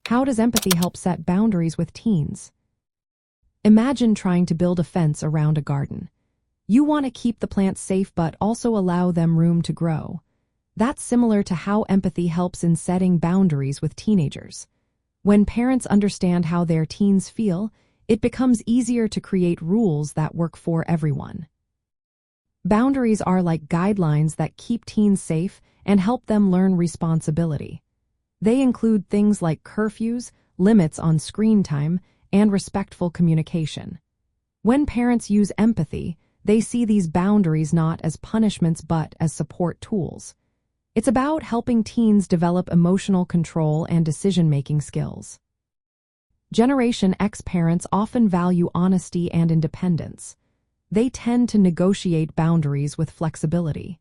How does empathy help set boundaries with teens? Imagine trying to build a fence around a garden. You want to keep the plants safe but also allow them room to grow. That's similar to how empathy helps in setting boundaries with teenagers. When parents understand how their teens feel, it becomes easier to create rules that work for everyone. Boundaries are like guidelines that keep teens safe and help them learn responsibility. They include things like curfews, limits on screen time, and respectful communication. When parents use empathy, they see these boundaries not as punishments but as support tools. It's about helping teens develop emotional control and decision-making skills. Generation X parents often value honesty and independence. They tend to negotiate boundaries with flexibility.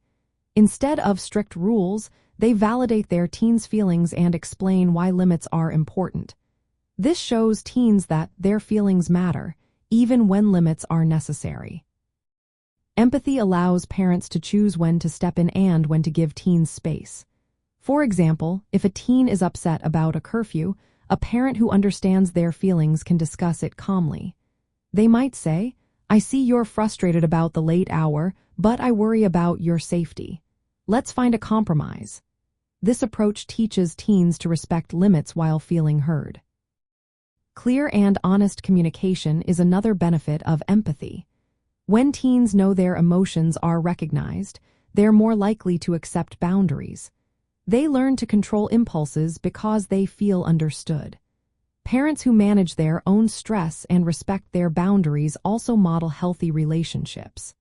Instead of strict rules, they validate their teens' feelings and explain why limits are important. This shows teens that their feelings matter, even when limits are necessary. Empathy allows parents to choose when to step in and when to give teens space. For example, if a teen is upset about a curfew, a parent who understands their feelings can discuss it calmly. They might say, "I see you're frustrated about the late hour, but I worry about your safety. Let's find a compromise." This approach teaches teens to respect limits while feeling heard. Clear and honest communication is another benefit of empathy. When teens know their emotions are recognized, they're more likely to accept boundaries. They learn to control impulses because they feel understood. Parents who manage their own stress and respect their boundaries also model healthy relationships.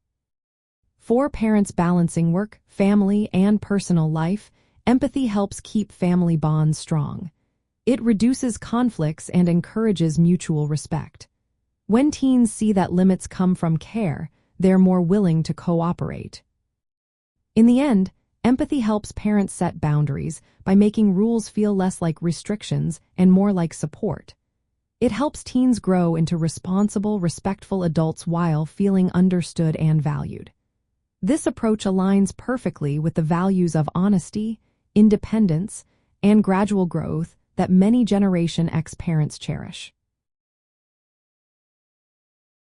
For parents balancing work, family, and personal life, empathy helps keep family bonds strong. It reduces conflicts and encourages mutual respect. When teens see that limits come from care, they're more willing to cooperate. In the end, empathy helps parents set boundaries by making rules feel less like restrictions and more like support. It helps teens grow into responsible, respectful adults while feeling understood and valued. This approach aligns perfectly with the values of honesty, independence, and gradual growth that many Generation X parents cherish.